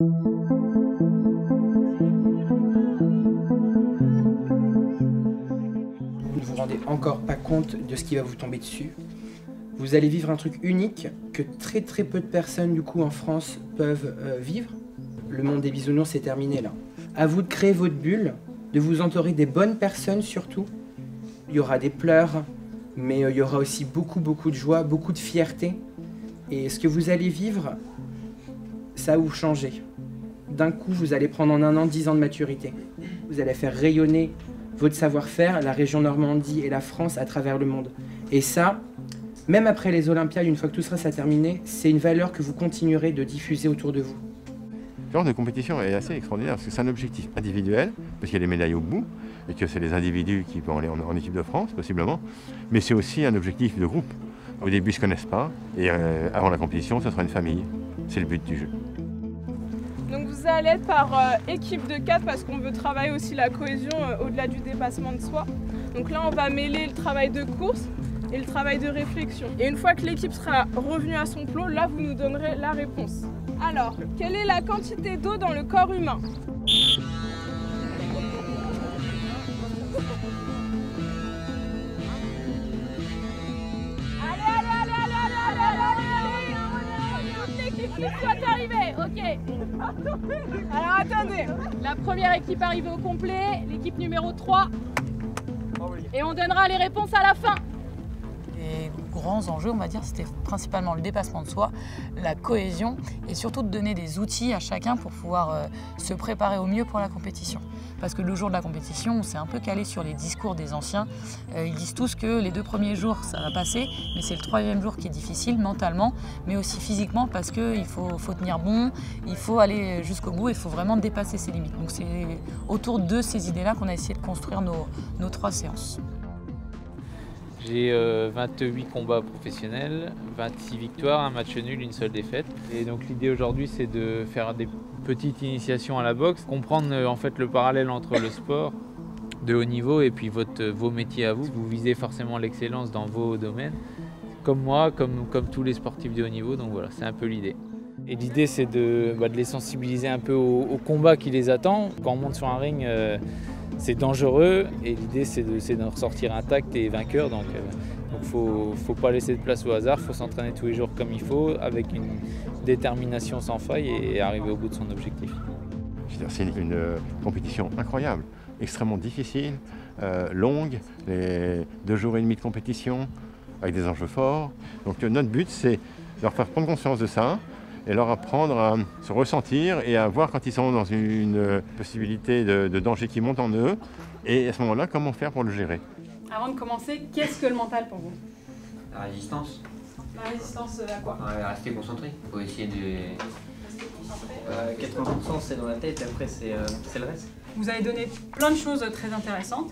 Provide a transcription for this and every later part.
Vous ne vous rendez encore pas compte de ce qui va vous tomber dessus. Vous allez vivre un truc unique que très peu de personnes du coup en France peuvent vivre. Le monde des bisounours est terminé là. À vous de créer votre bulle, de vous entourer des bonnes personnes surtout. Il y aura des pleurs, mais il y aura aussi beaucoup de joie, beaucoup de fierté. Et ce que vous allez vivre, ça va vous changer. D'un coup, vous allez prendre en un an 10 ans de maturité. Vous allez faire rayonner votre savoir-faire, la région Normandie et la France à travers le monde. Et ça, même après les Olympiades, une fois que tout sera terminé, c'est une valeur que vous continuerez de diffuser autour de vous. Ce genre de compétition est assez extraordinaire parce que c'est un objectif individuel, parce qu'il y a les médailles au bout, et que c'est les individus qui vont aller en équipe de France, possiblement, mais c'est aussi un objectif de groupe. Au début, ils ne se connaissent pas, et avant la compétition, ce sera une famille. C'est le but du jeu. Donc vous allez être par équipe de 4 parce qu'on veut travailler aussi la cohésion au-delà du dépassement de soi. Donc là, on va mêler le travail de course et le travail de réflexion. Et une fois que l'équipe sera revenue à son plot, là, vous nous donnerez la réponse. Alors, quelle est la quantité d'eau dans le corps humain ? Soit arrivé, ok. Alors attendez, la première équipe arrivée au complet, l'équipe numéro 3. Et on donnera les réponses à la fin. Les grands enjeux, on va dire, c'était principalement le dépassement de soi, la cohésion et surtout de donner des outils à chacun pour pouvoir se préparer au mieux pour la compétition. Parce que le jour de la compétition, on s'est un peu calé sur les discours des anciens. Ils disent tous que les 2 premiers jours, ça va passer, mais c'est le 3e jour qui est difficile mentalement, mais aussi physiquement parce qu'il faut tenir bon, il faut aller jusqu'au bout, il faut vraiment dépasser ses limites. Donc c'est autour de ces idées-là qu'on a essayé de construire nos 3 séances. J'ai 28 combats professionnels, 26 victoires, un match nul, une seule défaite. Et donc l'idée aujourd'hui, c'est de faire des petites initiations à la boxe, comprendre en fait le parallèle entre le sport de haut niveau et puis vos métiers à vous. Vous visez forcément l'excellence dans vos domaines, comme moi, comme tous les sportifs de haut niveau. Donc voilà, c'est un peu l'idée. Et l'idée, c'est de les sensibiliser un peu au combat qui les attend. Quand on monte sur un ring, c'est dangereux et l'idée c'est d'en ressortir intact et vainqueur. Donc faut pas laisser de place au hasard, il faut s'entraîner tous les jours comme il faut, avec une détermination sans faille et arriver au bout de son objectif. C'est une compétition incroyable, extrêmement difficile, longue, 2 jours et demi de compétition, avec des enjeux forts. Donc notre but c'est de leur faire prendre conscience de ça, et leur apprendre à se ressentir et à voir quand ils sont dans une possibilité de danger qui monte en eux, et à ce moment-là, comment faire pour le gérer. Avant de commencer, qu'est-ce que le mental pour vous? La résistance. La résistance à quoi? Rester concentré. Il faut essayer de... Rester concentré. 80% c'est dans la tête, après c'est le reste. Vous avez donné plein de choses très intéressantes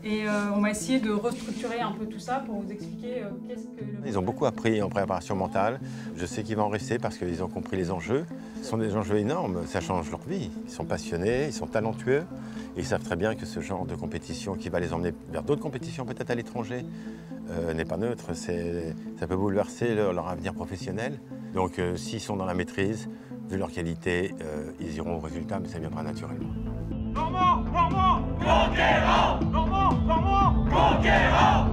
et on va essayer de restructurer un peu tout ça pour vous expliquer qu'est-ce que le... Ils ont beaucoup appris en préparation mentale. Je sais qu'ils vont en rester parce qu'ils ont compris les enjeux. Ce sont des enjeux énormes, ça change leur vie. Ils sont passionnés, ils sont talentueux et ils savent très bien que ce genre de compétition qui va les emmener vers d'autres compétitions peut-être à l'étranger n'est pas neutre. Ça peut bouleverser leur avenir professionnel. Donc s'ils sont dans la maîtrise, vu leur qualité, ils iront au résultat, mais ça viendra naturellement. Normand, Normand, conquérant! Normand, Normand, conquérant!